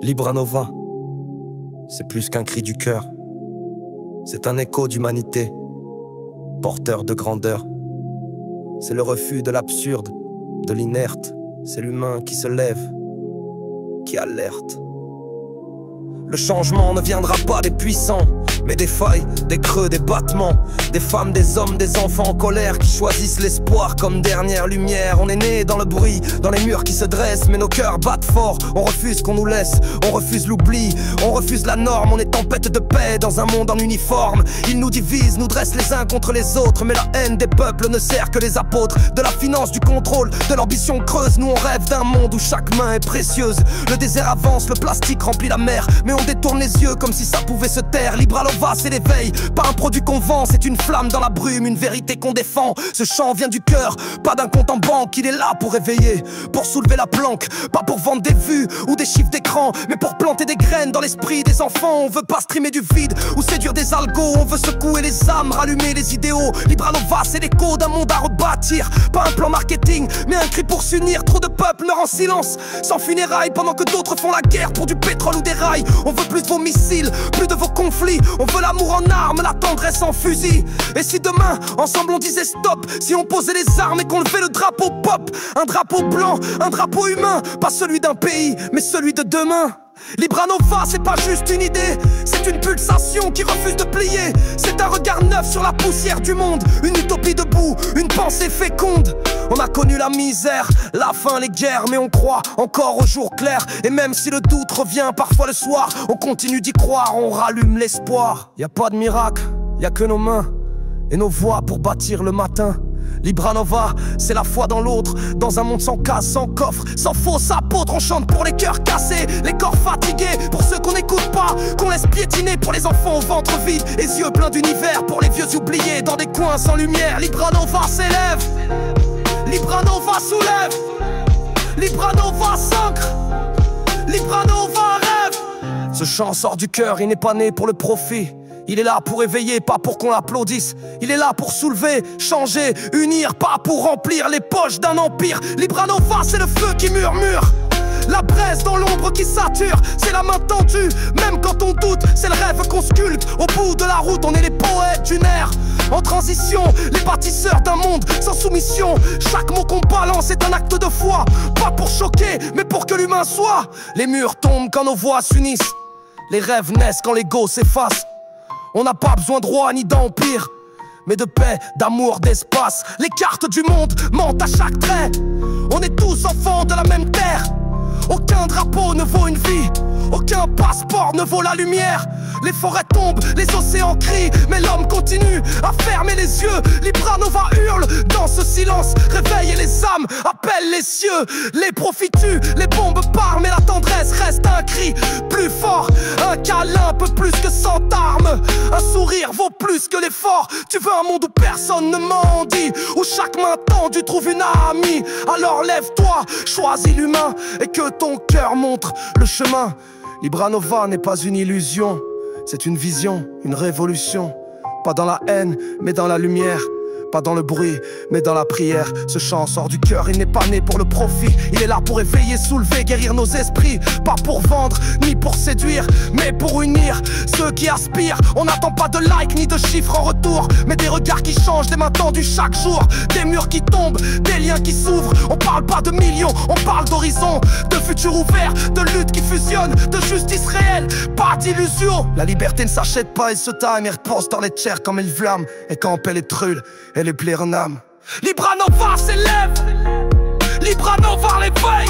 Libra Nova, c'est plus qu'un cri du cœur. C'est un écho d'humanité, porteur de grandeur. C'est le refus de l'absurde, de l'inerte. C'est l'humain qui se lève, qui alerte. Le changement ne viendra pas des puissants, mais des failles, des creux, des battements. Des femmes, des hommes, des enfants en colère qui choisissent l'espoir comme dernière lumière. On est né dans le bruit, dans les murs qui se dressent, mais nos cœurs battent fort. On refuse qu'on nous laisse, on refuse l'oubli, on refuse la norme. On est tempête de paix dans un monde en uniforme. Ils nous divisent, nous dressent les uns contre les autres, mais la haine des peuples ne sert que les apôtres. De la finance, du contrôle, de l'ambition creuse. Nous on rêve d'un monde où chaque main est précieuse. Le désert avance, le plastique remplit la mer, mais on détourne les yeux comme si ça pouvait se taire. Libra Nova, c'est l'éveil, pas un produit qu'on vend. C'est une flamme dans la brume, une vérité qu'on défend. Ce chant vient du cœur, pas d'un compte en banque. Il est là pour réveiller, pour soulever la planque. Pas pour vendre des vues ou des chiffres d'écran, mais pour planter des graines dans l'esprit des enfants. On veut pas streamer du vide ou séduire des algos. On veut secouer les âmes, rallumer les idéaux. Libra Nova, c'est l'écho d'un monde à rebâtir. Pas un plan marketing, mais un cri pour s'unir. Trop de peuples meurent en silence, sans funérailles, pendant que d'autres font la guerre pour du pétrole ou des rails. On veut plus de vos missiles, plus de vos conflits. On veut l'amour en armes, la tendresse en fusil. Et si demain, ensemble on disait stop, si on posait les armes et qu'on levait le drapeau pop, un drapeau blanc, un drapeau humain, pas celui d'un pays, mais celui de demain. Libra Nova, c'est pas juste une idée, c'est une pulsation qui refuse de plier. C'est un regard neuf sur la poussière du monde, une utopie debout, une pensée féconde. On a connu la misère, la faim, les guerres, mais on croit encore au jour clair. Et même si le doute revient parfois le soir, on continue d'y croire, on rallume l'espoir. Y a pas de miracle, y a que nos mains et nos voix pour bâtir le matin. Libra Nova, c'est la foi dans l'autre, dans un monde sans casse, sans coffre, sans faux apôtres. On chante pour les cœurs cassés, les corps fatigués, pour ceux qu'on n'écoute pas, qu'on laisse piétiner, pour les enfants au ventre vide, les yeux pleins d'univers, pour les vieux oubliés dans des coins sans lumière. Libra Nova s'élève, Libra Nova soulève, Libra Nova s'ancre, Libra Nova rêve. Ce chant sort du cœur, il n'est pas né pour le profit. Il est là pour éveiller, pas pour qu'on l'applaudisse. Il est là pour soulever, changer, unir, pas pour remplir les poches d'un empire. Libra Nova, c'est le feu qui murmure, la braise dans l'ombre qui sature. C'est la main tendue, même quand on doute. C'est le rêve qu'on sculpte, au bout de la route. On est les poètes d'une ère en transition, les bâtisseurs d'un monde sans soumission. Chaque mot qu'on balance est un acte de foi, pas pour choquer, mais pour que l'humain soit. Les murs tombent quand nos voix s'unissent, les rêves naissent quand l'ego s'efface. On n'a pas besoin de roi ni d'empire, mais de paix, d'amour, d'espace. Les cartes du monde mentent à chaque trait. On est tous enfants de la même terre. Aucun drapeau ne vaut une vie, aucun passeport ne vaut la lumière. Les forêts tombent, les océans crient, mais l'homme continue à fermer les yeux. Libra Nova hurle dans ce silence, réveille les âmes, appelle les cieux. Les profitus, les bombes partent, mais la tendresse reste un cri plus fort. Un câlin, un peu plus que 100 armes. Un sourire vaut plus que l'effort. Tu veux un monde où personne ne mendie, où chaque main tendue trouve une amie. Alors lève-toi, choisis l'humain, et que ton cœur montre le chemin. Libra Nova n'est pas une illusion, c'est une vision, une révolution. Pas dans la haine, mais dans la lumière. Pas dans le bruit, mais dans la prière. Ce chant sort du cœur, il n'est pas né pour le profit. Il est là pour éveiller, soulever, guérir nos esprits. Pas pour vendre, ni pour séduire, mais pour unir ceux qui aspirent. On n'attend pas de likes, ni de chiffres en retour, mais des regards qui changent, des mains tendues chaque jour. Des murs qui tombent, des liens qui s'ouvrent. On parle pas de millions, on parle d'horizons, de futurs ouverts, de luttes qui fusionnent, de justice réelle, pas d'illusion. La liberté ne s'achète pas, elle se time, elle repose dans les chairs comme elle vlame. Et quand elle est trule, elle est plaire en âme. Libra Nova s'élève, Libra Nova réveille.